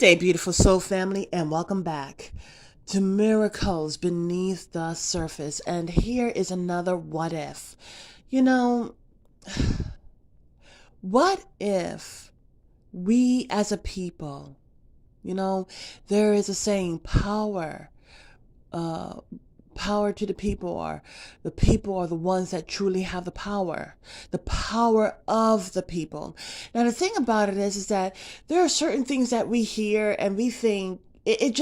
day, beautiful soul family, and welcome back to Miracles Beneath the Surface. And here is another what if. What if we as a people, there is a saying, power to the people, or the people are the ones that truly have the power of the people. Now, the thing about it is that there are certain things that we hear and we think it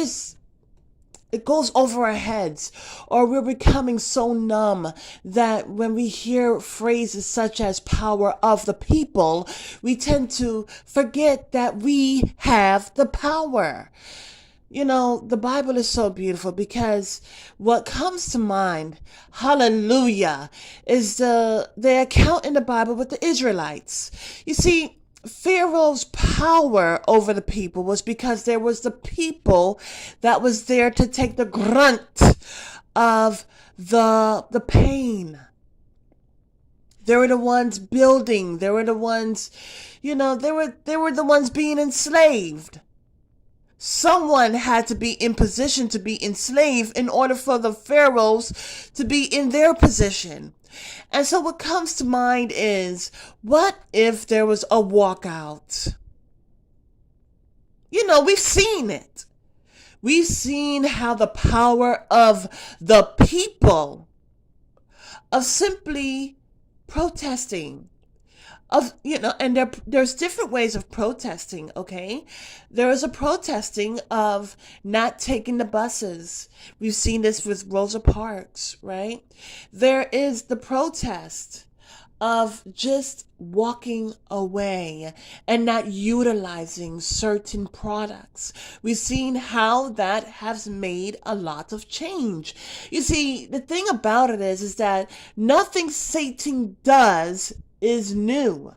goes over our heads, or we're becoming so numb that when we hear phrases such as power of the people, we tend to forget that we have the power. The Bible is so beautiful because what comes to mind, hallelujah, is the account in the Bible with the Israelites. You see, Pharaoh's power over the people was because there was the people that was there to take the grunt of the pain. They were the ones building. They were the ones, they were the ones being enslaved. Someone had to be in position to be enslaved in order for the pharaohs to be in their position. And so what comes to mind is, what if there was a walkout? We've seen it. We've seen how the power of the people, of simply protesting, and there's different ways of protesting, okay? There is a protesting of not taking the buses. We've seen this with Rosa Parks, right? There is the protest of just walking away and not utilizing certain products. We've seen how that has made a lot of change. You see, the thing about it is that nothing Satan does is new.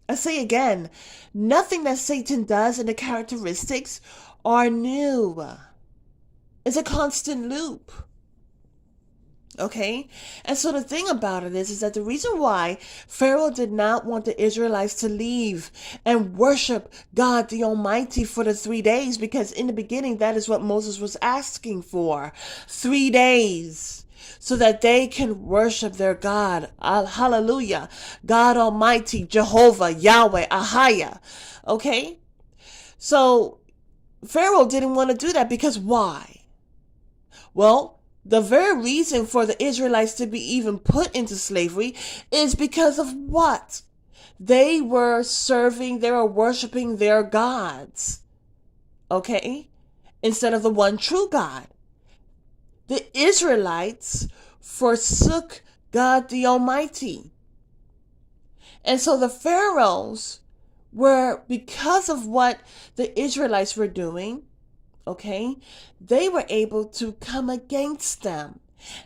I say again, nothing that Satan does and the characteristics are new. It's a constant loop. Okay? And so the thing about it is that the reason why Pharaoh did not want the Israelites to leave and worship God the Almighty for the 3 days, because in the beginning, that is what Moses was asking for. 3 days. So that they can worship their God. Hallelujah. God Almighty, Jehovah, Yahweh, Ahaya. Okay? So Pharaoh didn't want to do that because why? Well, the very reason for the Israelites to be even put into slavery is because of what? They were worshiping their gods. Okay? Instead of the one true God. The Israelites forsook God the Almighty. And so the pharaohs were, because of what the Israelites were doing, okay, they were able to come against them.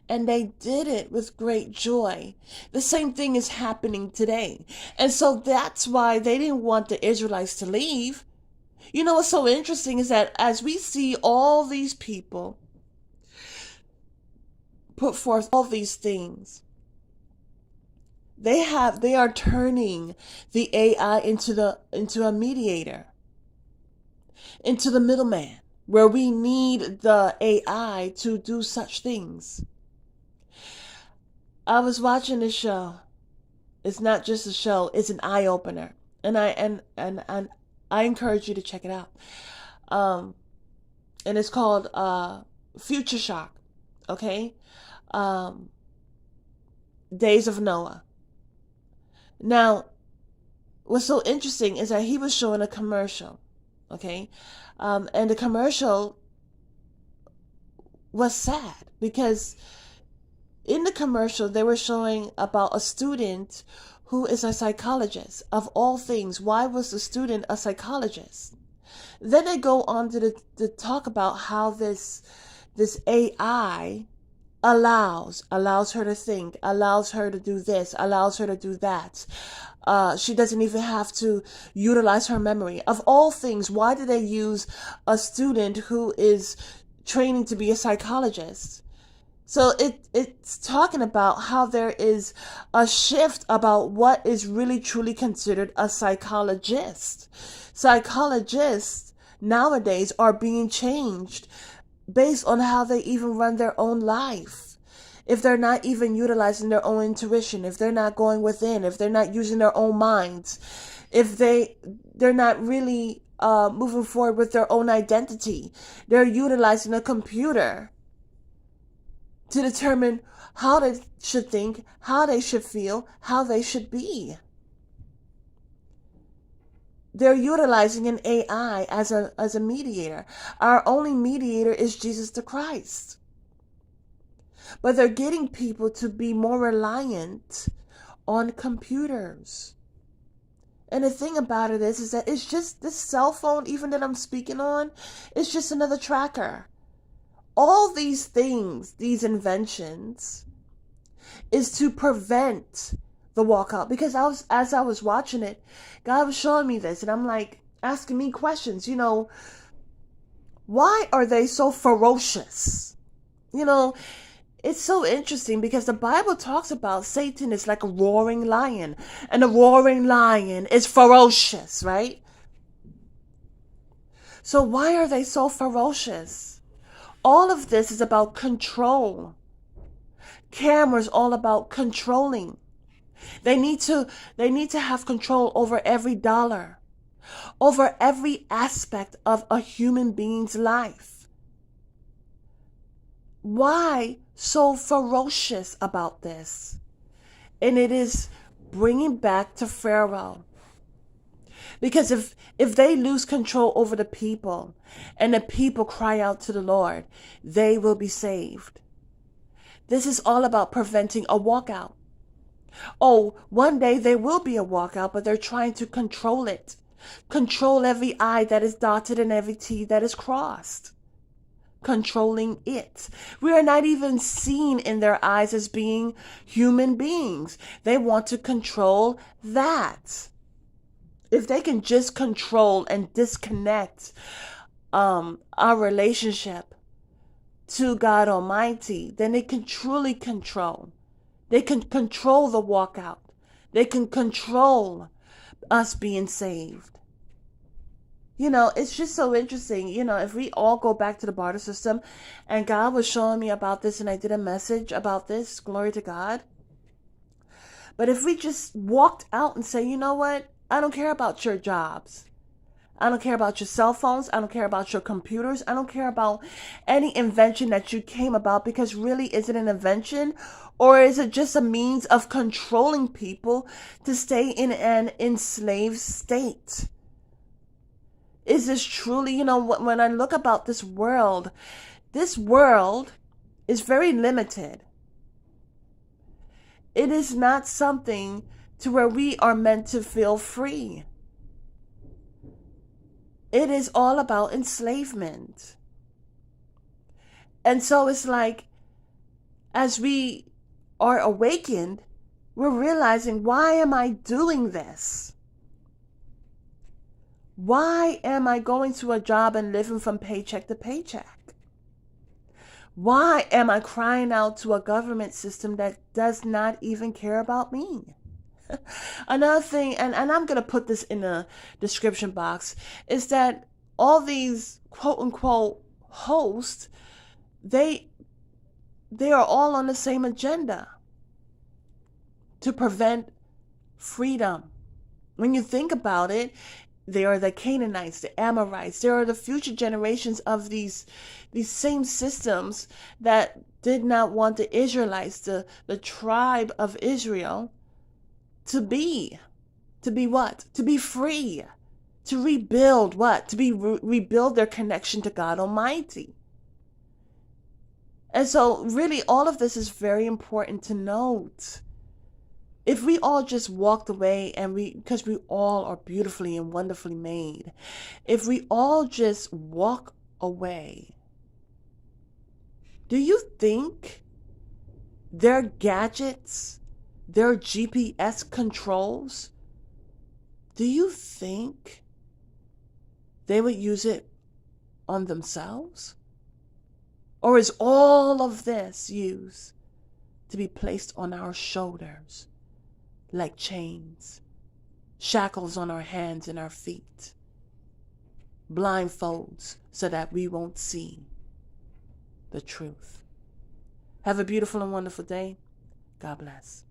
And they did it with great joy. The same thing is happening today. And so that's why they didn't want the Israelites to leave. What's so interesting is that as we see all these people put forth all these things, they are turning the AI into a mediator, into the middleman, where we need the AI to do such things. I was watching this show. It's not just a show, it's an eye opener. And I encourage you to check it out. And it's called Future Shock. Okay? Days of Noah. Now, what's so interesting is that he was showing a commercial, okay? And the commercial was sad because in the commercial they were showing about a student who is a psychologist. Of all things, why was the student a psychologist? Then they go on to talk about how this AI allows her to think, allows her to do this, allows her to do that. She doesn't even have to utilize her memory. Of all things, why do they use a student who is training to be a psychologist? So it's talking about how there is a shift about what is really truly considered a psychologist. Psychologists nowadays are being changed based on how they even run their own life. If they're not even utilizing their own intuition, if they're not going within, if they're not using their own minds, if they're not really moving forward with their own identity, they're utilizing a computer to determine how they should think, how they should feel, how they should be. They're utilizing an AI as a mediator. Our only mediator is Jesus the Christ. But they're getting people to be more reliant on computers. And the thing about it is that it's just this cell phone, even that I'm speaking on, it's just another tracker. All these things, these inventions, is to prevent the walkout. Because as I was watching it, God was showing me this, and I'm like asking me questions. Why are they so ferocious? It's so interesting because the Bible talks about Satan is like a roaring lion, and a roaring lion is ferocious, right? So why are they so ferocious? All of this is about control. Cameras all about controlling. They need to have control over every dollar, over every aspect of a human being's life. Why so ferocious about this? And it is bringing back to Pharaoh. Because if they lose control over the people and the people cry out to the Lord, they will be saved. This is all about preventing a walkout. Oh, one day there will be a walkout, but they're trying to control it. Control every I that is dotted and every T that is crossed. Controlling it. We are not even seen in their eyes as being human beings. They want to control that. If they can just control and disconnect our relationship to God Almighty, then they can truly control. They can control the walkout. They can control us being saved. It's just so interesting. If we all go back to the barter system, and God was showing me about this, and I did a message about this, glory to God. But if we just walked out and say, you know what? I don't care about your jobs. I don't care about your cell phones. I don't care about your computers. I don't care about any invention that you came about, because really, is it an invention, or is it just a means of controlling people to stay in an enslaved state? Is this truly, when I look about this world is very limited. It is not something to where we are meant to feel free. It is all about enslavement. And so it's like, as we are awakened, we're realizing, why am I doing this? Why am I going to a job and living from paycheck to paycheck? Why am I crying out to a government system that does not even care about me? Another thing, and I'm going to put this in the description box, is that all these quote unquote hosts, they are all on the same agenda to prevent freedom. When you think about it, they are the Canaanites, the Amorites. They are the future generations of these same systems that did not want the Israelites, the tribe of Israel, to be what? To be free. To rebuild what? To be rebuild their connection to God Almighty. And so really all of this is very important to note. If we all just walked away, and because we all are beautifully and wonderfully made, if we all just walk away, do you think their gadgets, their GPS controls, do you think they would use it on themselves? Or is all of this used to be placed on our shoulders like chains, shackles on our hands and our feet, blindfolds so that we won't see the truth? Have a beautiful and wonderful day. God bless.